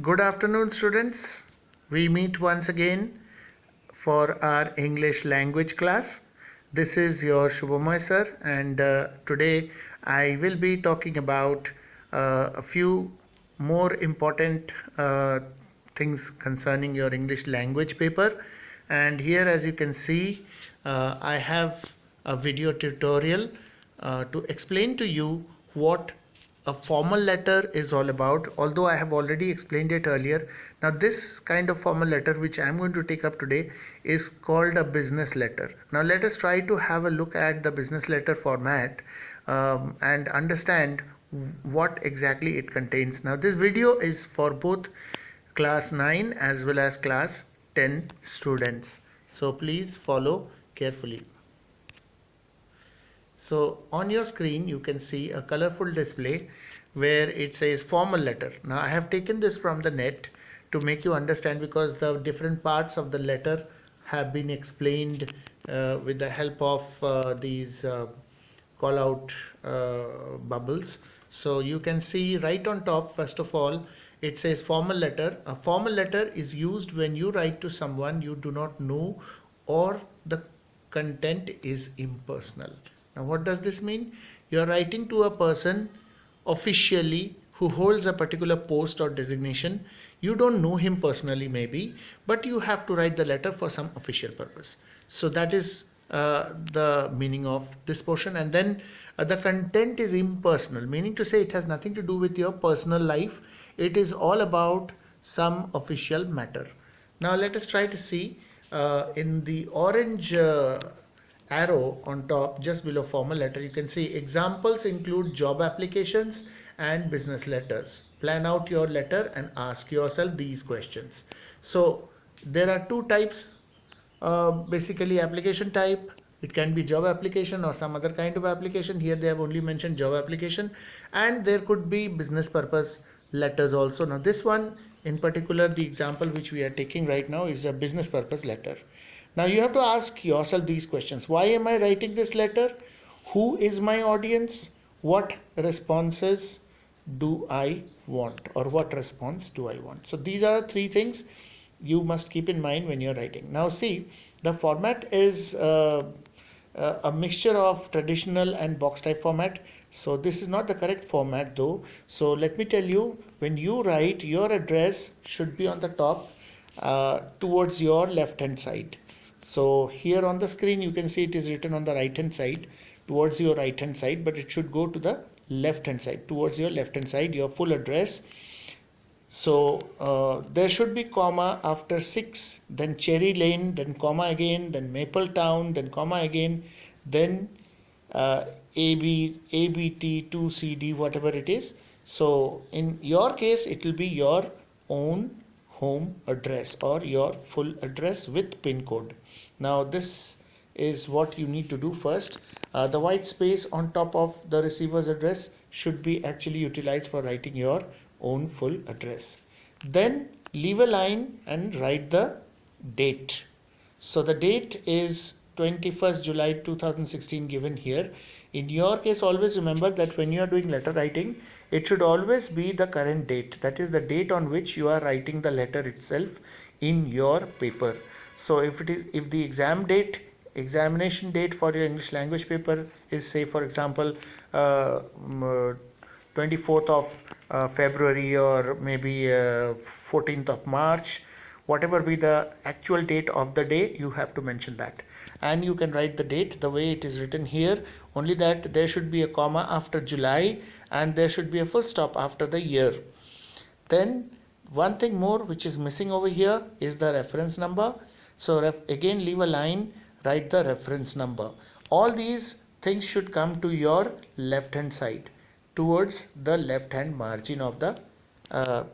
Good afternoon, students. We meet once again for our English language class. This is your Shubhamay sir, and today I will be talking about a few more important things concerning your English language paper. And here, as you can see, I have a video tutorial to explain to you what a formal letter is all about, although I have already explained it earlier. Now this kind of formal letter which I am going to take up today is called a business letter. Now let us try to have a look at the business letter format and understand what exactly it contains. Now this video is for both class 9 as well as class 10 students, so please follow carefully. So on your screen you can see a colorful display where it says formal letter. Now I have taken this from the net to make you understand, because the different parts of the letter have been explained with the help of these call out bubbles. So you can see right on top, first of all, it says formal letter. A formal letter is used when you write to someone you do not know or the content is impersonal. Now what does this mean? You are writing to a person officially who holds a particular post or designation. You don't know him personally maybe, but you have to write the letter for some official purpose. So that is the meaning of this portion. And then the content is impersonal, meaning to say it has nothing to do with your personal life. It is all about some official matter. Now let us try to see in the orange arrow on top just below formal letter, you can see examples include job applications and business letters. Plan out your letter and ask yourself these questions. So there are two types, basically application type. It can be job application or some other kind of application. Here they have only mentioned job application, and there could be business purpose letters also. Now this one in particular, the example which we are taking right now, is a business purpose letter. Now you have to ask yourself these questions. Why am I writing this letter? Who is my audience? What responses do I want, or what response do I want? So these are three things you must keep in mind when you're writing. Now see, the format is a mixture of traditional and box type format. So this is not the correct format though. So let me tell you, when you write, your address should be on the top towards your left hand side. So here on the screen you can see it is written on the right hand side, towards your right hand side, but it should go to the left hand side, towards your left hand side, your full address. So there should be comma after 6, then Cherry Lane, then comma again, then Maple Town, then comma again, then ABT 2CD, whatever it is. So in your case it will be your own home address or your full address with pin code. Now this is what you need to do first. The white space on top of the receiver's address should be actually utilized for writing your own full address. Then leave a line and write the date. So the date is 21st July 2016 given here. In your case, always remember that when you are doing letter writing, it should always be the current date. That is the date on which you are writing the letter itself in your paper. So if the examination date for your English language paper is, say for example, 24th of February, or maybe 14th of March, whatever be the actual date of the day, you have to mention that. And you can write the date the way it is written here, only that there should be a comma after July and there should be a full stop after the year. Then one thing more which is missing over here is the reference number. So again leave a line, write the reference number. All these things should come to your left hand side, towards the left hand margin of the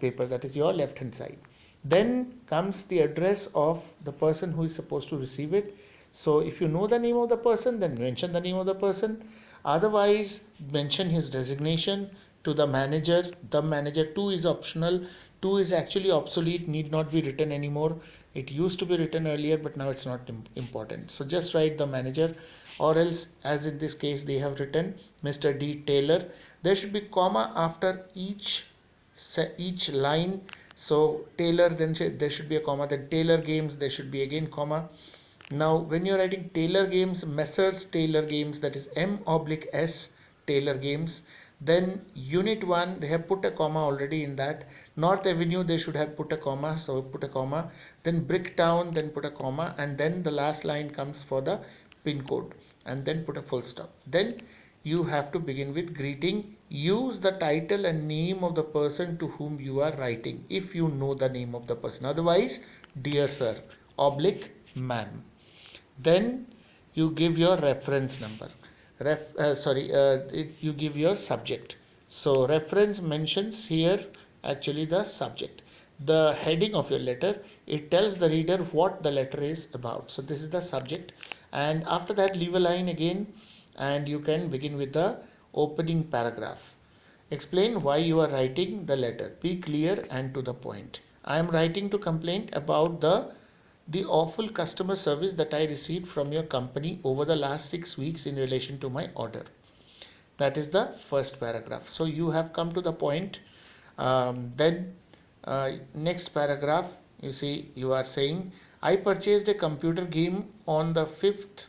paper, that is your left hand side. Then comes the address of the person who is supposed to receive it. So if you know the name of the person, then mention the name of the person. Otherwise mention his designation to the manager. The manager too is optional. Too is actually obsolete, need not be written anymore. It used to be written earlier, but now it's not important. So just write the manager, or else, as in this case they have written Mr. D. Taylor. There should be comma after each line. So Taylor, then there should be a comma. Then Taylor Games, there should be again comma. Now when you're writing Taylor Games, Messrs Taylor Games, that is M/S Taylor Games, then Unit 1, they have put a comma already in that. North Avenue, they should have put a comma, so put a comma. Then Bricktown, then put a comma, and then the last line comes for the pin code, and then put a full stop. Then you have to begin with greeting. Use the title and name of the person to whom you are writing, if you know the name of the person. Otherwise, dear sir, oblique ma'am. Then you give your reference number. You give your subject. So reference mentions here actually the subject. The heading of your letter, it tells the reader what the letter is about. So this is the subject, and after that leave a line again, and you can begin with the opening paragraph. Explain why you are writing the letter. Be clear and to the point. I am writing to complain about the awful customer service that I received from your company over the last 6 weeks in relation to my order. That is the first paragraph. So you have come to the point. Then next paragraph, you see you are saying, I purchased a computer game on the 5th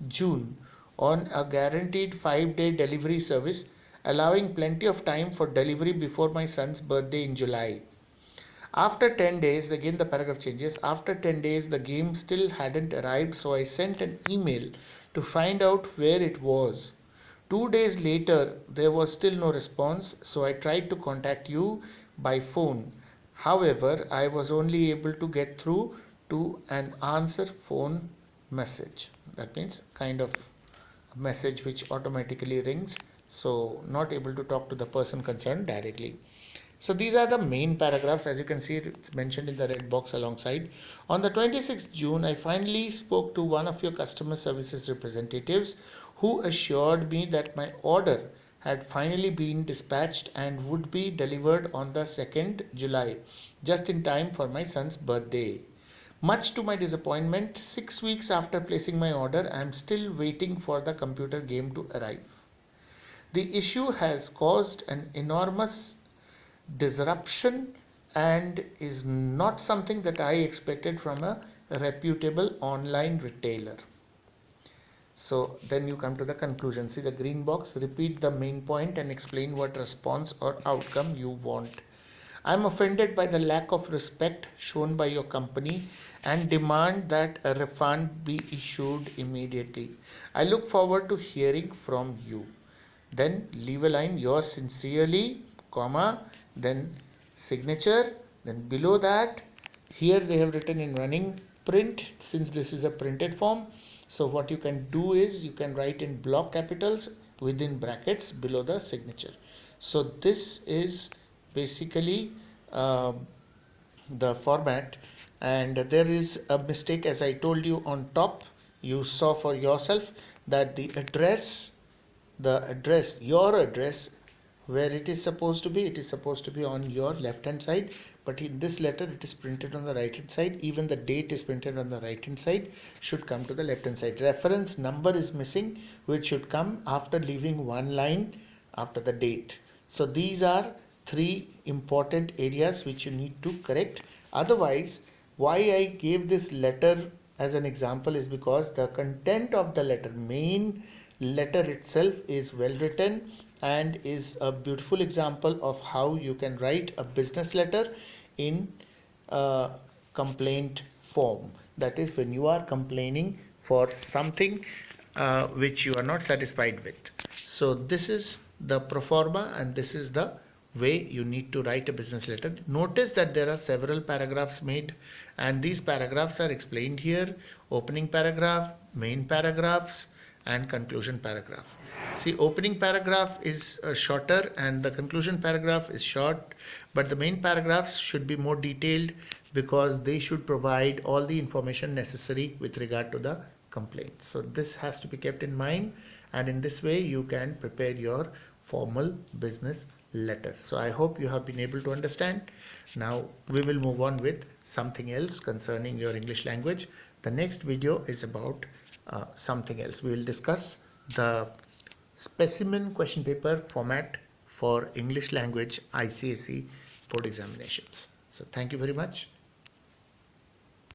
June on a guaranteed 5-day delivery service, allowing plenty of time for delivery before my son's birthday in July. After 10 days, again the paragraph changes. After 10 days, the game still hadn't arrived, so I sent an email to find out where it was. 2 days later, there was still no response, so I tried to contact you by phone. However, I was only able to get through to an answer phone message. That means kind of a message which automatically rings, so not able to talk to the person concerned directly. So these are the main paragraphs. As you can see, it's mentioned in the red box alongside. On the 26th June, I finally spoke to one of your customer services representatives who assured me that my order had finally been dispatched and would be delivered on the 2nd July, just in time for my son's birthday. Much to my disappointment, 6 weeks after placing my order, I am still waiting for the computer game to arrive. The issue has caused an enormous disruption and is not something that I expected from a reputable online retailer. So then you come to the conclusion. See the green box, repeat the main point and explain what response or outcome you want. I am offended by the lack of respect shown by your company and demand that a refund be issued immediately. I look forward to hearing from you. Then leave a line, yours sincerely, comma, then signature, then below that, here they have written in running print, since this is a printed form. So what you can do is you can write in block capitals within brackets below the signature. So this is basically the format, and there is a mistake, as I told you on top. You saw for yourself that the address, your address, where it is supposed to be, it is supposed to be on your left hand side, but in this letter it is printed on the right hand side. Even the date is printed on the right hand side, should come to the left hand side. Reference number is missing, which should come after leaving one line after the date. So these are three important areas which you need to correct. Otherwise, why I gave this letter as an example is because the content of the letter, main letter itself, is well written and is a beautiful example of how you can write a business letter in a complaint form. That is, when you are complaining for something which you are not satisfied with. So this is the pro forma, and this is the way you need to write a business letter. Notice that there are several paragraphs made, and these paragraphs are explained here: opening paragraph, main paragraphs, and conclusion paragraph. See, opening paragraph is shorter and the conclusion paragraph is short, but the main paragraphs should be more detailed because they should provide all the information necessary with regard to the complaint. So this has to be kept in mind, and in this way you can prepare your formal business letter. So I hope you have been able to understand. Now we will move on with something else concerning your English language. The next video is about something else. We will discuss the specimen question paper format for English language ICSE board examinations. So thank you very much.